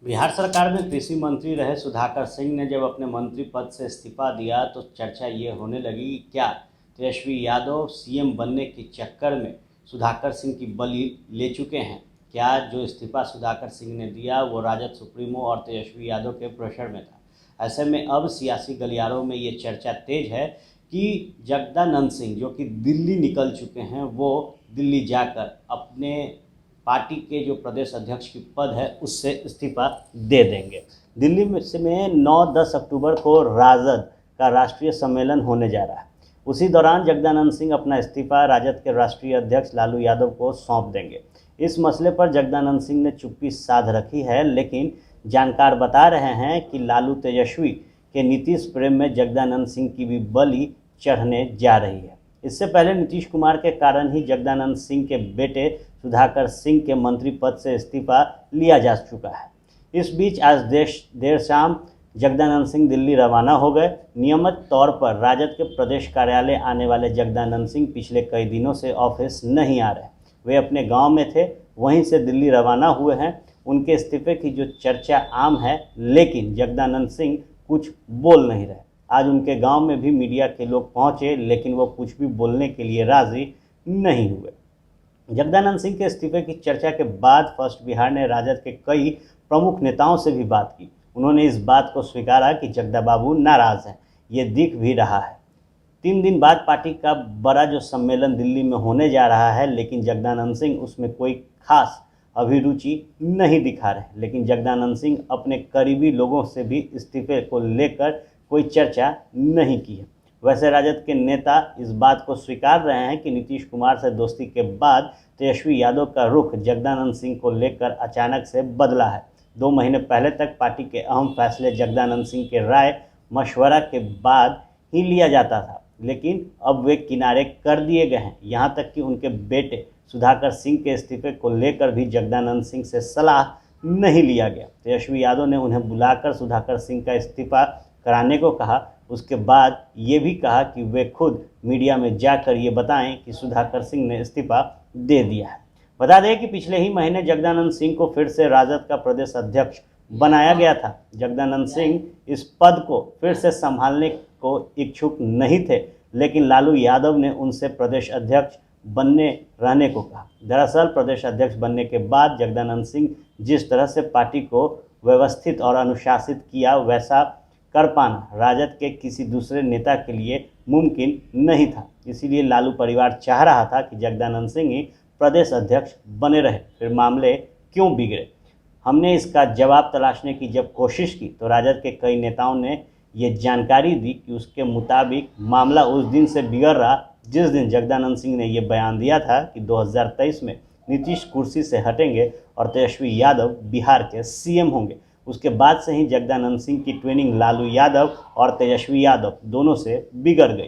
बिहार सरकार में कृषि मंत्री रहे सुधाकर सिंह ने जब अपने मंत्री पद से इस्तीफा दिया तो चर्चा ये होने लगी कि क्या तेजस्वी यादव सीएम बनने के चक्कर में सुधाकर सिंह की बलि ले चुके हैं। क्या जो इस्तीफा सुधाकर सिंह ने दिया वो राजद सुप्रीमो और तेजस्वी यादव के प्रेशर में था। ऐसे में अब सियासी गलियारों में ये चर्चा तेज है कि जगदानंद सिंह जो कि दिल्ली निकल चुके हैं वो दिल्ली जाकर अपने पार्टी के जो प्रदेश अध्यक्ष की पद है उससे इस्तीफा दे देंगे। दिल्ली में 9-10 अक्टूबर को राजद का राष्ट्रीय सम्मेलन होने जा रहा है। उसी दौरान जगदानंद सिंह अपना इस्तीफा राजद के राष्ट्रीय अध्यक्ष लालू यादव को सौंप देंगे। इस मसले पर जगदानंद सिंह ने चुप्पी साध रखी है, लेकिन जानकार बता रहे हैं कि लालू तेजस्वी के नीतीश प्रेम में जगदानंद सिंह की भी बलि चढ़ने जा रही है। इससे पहले नीतीश कुमार के कारण ही जगदानंद सिंह के बेटे सुधाकर सिंह के मंत्री पद से इस्तीफा लिया जा चुका है। इस बीच आज देर शाम जगदानंद सिंह दिल्ली रवाना हो गए। नियमित तौर पर राजद के प्रदेश कार्यालय आने वाले जगदानंद सिंह पिछले कई दिनों से ऑफिस नहीं आ रहे। वे अपने गांव में थे, वहीं से दिल्ली रवाना हुए हैं। उनके इस्तीफे की जो चर्चा आम है, लेकिन जगदानंद सिंह कुछ बोल नहीं रहे। आज उनके गांव में भी मीडिया के लोग पहुंचे, लेकिन वो कुछ भी बोलने के लिए राजी नहीं हुए। जगदानंद सिंह के इस्तीफे की चर्चा के बाद फर्स्ट बिहार ने राजद के कई प्रमुख नेताओं से भी बात की। उन्होंने इस बात को स्वीकारा कि जगदा बाबू नाराज हैं, ये दिख भी रहा है। 3 दिन बाद पार्टी का बड़ा जो सम्मेलन दिल्ली में होने जा रहा है, लेकिन जगदानंद सिंह उसमें कोई खास अभिरुचि नहीं दिखा रहे। लेकिन जगदानंद सिंह अपने करीबी लोगों से भी इस्तीफे को लेकर कोई चर्चा नहीं की है। वैसे राजद के नेता इस बात को स्वीकार रहे हैं कि नीतीश कुमार से दोस्ती के बाद तेजस्वी यादव का रुख जगदानंद सिंह को लेकर अचानक से बदला है। 2 महीने पहले तक पार्टी के अहम फैसले जगदानंद सिंह के राय मशवरा के बाद ही लिया जाता था, लेकिन अब वे किनारे कर दिए गए हैं। यहाँ तक कि उनके बेटे सुधाकर सिंह के इस्तीफे को लेकर भी जगदानंद सिंह से सलाह नहीं लिया गया। तेजस्वी यादव ने उन्हें बुलाकर सुधाकर सिंह का इस्तीफा कराने को कहा। उसके बाद ये भी कहा कि वे खुद मीडिया में जाकर ये बताएं कि सुधाकर सिंह ने इस्तीफा दे दिया है। बता दें कि पिछले ही महीने जगदानंद सिंह को फिर से राजद का प्रदेश अध्यक्ष बनाया गया था। जगदानंद सिंह इस पद को फिर से संभालने को इच्छुक नहीं थे, लेकिन लालू यादव ने उनसे प्रदेश अध्यक्ष बनने रहने को कहा। दरअसल प्रदेश अध्यक्ष बनने के बाद जगदानंद सिंह जिस तरह से पार्टी को व्यवस्थित और अनुशासित किया, वैसा कर पाना राजद के किसी दूसरे नेता के लिए मुमकिन नहीं था। इसीलिए लालू परिवार चाह रहा था कि जगदानंद सिंह ही प्रदेश अध्यक्ष बने रहे। फिर मामले क्यों बिगड़े? हमने इसका जवाब तलाशने की जब कोशिश की तो राजद के कई नेताओं ने ये जानकारी दी कि उसके मुताबिक मामला उस दिन से बिगड़ रहा जिस दिन जगदानंद सिंह ने ये बयान दिया था कि 2023 में नीतीश कुर्सी से हटेंगे और तेजस्वी यादव बिहार के सीएम होंगे। उसके बाद से ही जगदानंद सिंह की ट्रेनिंग लालू यादव और तेजस्वी यादव दोनों से बिगड़ गई।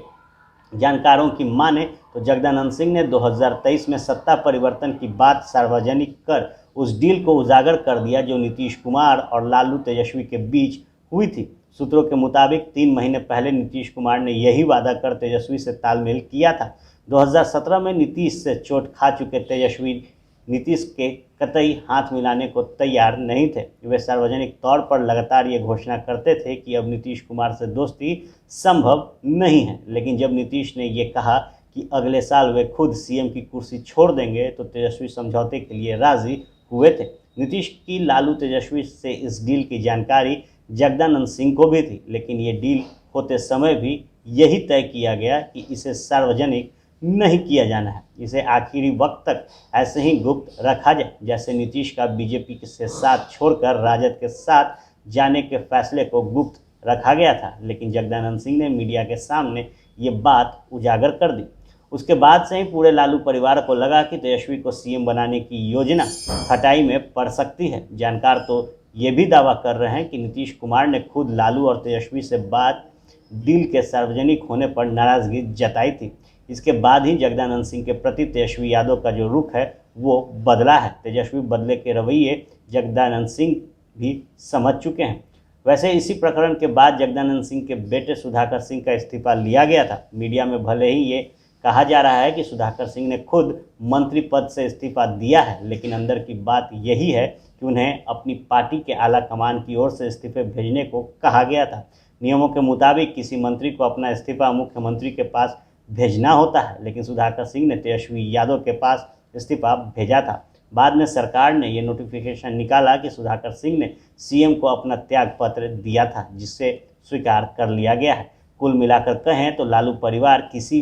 जानकारों की माने तो जगदानंद सिंह ने 2023 में सत्ता परिवर्तन की बात सार्वजनिक कर उस डील को उजागर कर दिया जो नीतीश कुमार और लालू तेजस्वी के बीच हुई थी। सूत्रों के मुताबिक 3 महीने पहले नीतीश कुमार ने यही वादा कर तेजस्वी से तालमेल किया था। 2017 में नीतीश से चोट खा चुके तेजस्वी नीतीश के कतई हाथ मिलाने को तैयार नहीं थे। वे सार्वजनिक तौर पर लगातार ये घोषणा करते थे कि अब नीतीश कुमार से दोस्ती संभव नहीं है, लेकिन जब नीतीश ने ये कहा कि अगले साल वे खुद सीएम की कुर्सी छोड़ देंगे तो तेजस्वी समझौते के लिए राजी हुए थे। नीतीश की लालू तेजस्वी से इस डील की जानकारी जगदानंद सिंह को भी थी, लेकिन ये डील होते समय भी यही तय किया गया कि इसे सार्वजनिक नहीं किया जाना है। इसे आखिरी वक्त तक ऐसे ही गुप्त रखा जाए, जैसे नीतीश का बीजेपी से साथ छोड़कर राजद के साथ जाने के फैसले को गुप्त रखा गया था। लेकिन जगदानंद सिंह ने मीडिया के सामने ये बात उजागर कर दी। उसके बाद से ही पूरे लालू परिवार को लगा कि तेजस्वी को सीएम बनाने की योजना खटाई में पड़ सकती है। जानकार तो ये भी दावा कर रहे हैं कि नीतीश कुमार ने खुद लालू और तेजस्वी से बात डील के सार्वजनिक होने पर नाराजगी जताई थी। इसके बाद ही जगदानंद सिंह के प्रति तेजस्वी यादव का जो रुख है वो बदला है। तेजस्वी बदले के रवैये जगदानंद सिंह भी समझ चुके हैं। वैसे इसी प्रकरण के बाद जगदानंद सिंह के बेटे सुधाकर सिंह का इस्तीफा लिया गया था। मीडिया में भले ही ये कहा जा रहा है कि सुधाकर सिंह ने खुद मंत्री पद से इस्तीफा दिया है, लेकिन अंदर की बात यही है कि उन्हें अपनी पार्टी के आला कमान की ओर से इस्तीफे भेजने को कहा गया था। नियमों के मुताबिक किसी मंत्री को अपना इस्तीफा मुख्यमंत्री के पास भेजना होता है, लेकिन सुधाकर सिंह ने तेजस्वी यादव के पास इस्तीफा भेजा था। बाद में सरकार ने ये नोटिफिकेशन निकाला कि सुधाकर सिंह ने सीएम को अपना त्याग पत्र दिया था, जिससे स्वीकार कर लिया गया है। कुल मिलाकर कहें तो लालू परिवार किसी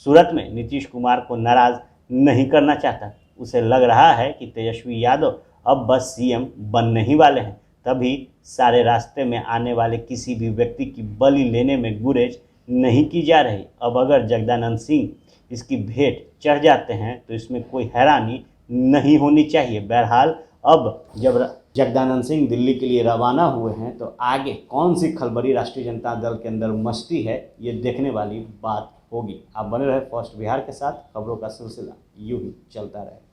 सूरत में नीतीश कुमार को नाराज नहीं करना चाहता। उसे लग रहा है कि तेजस्वी यादव अब बस सीएम बनने ही वाले हैं, तभी सारे रास्ते में आने वाले किसी भी व्यक्ति की बलि लेने में गुरेज नहीं की जा रही। अब अगर जगदानंद सिंह इसकी भेंट चढ़ जाते हैं तो इसमें कोई हैरानी नहीं होनी चाहिए। बहरहाल अब जब जगदानंद सिंह दिल्ली के लिए रवाना हुए हैं तो आगे कौन सी खलबली राष्ट्रीय जनता दल के अंदर मचती है, ये देखने वाली बात होगी। आप बने रहे फर्स्ट बिहार के साथ, खबरों का सिलसिला यूं ही चलता रहे।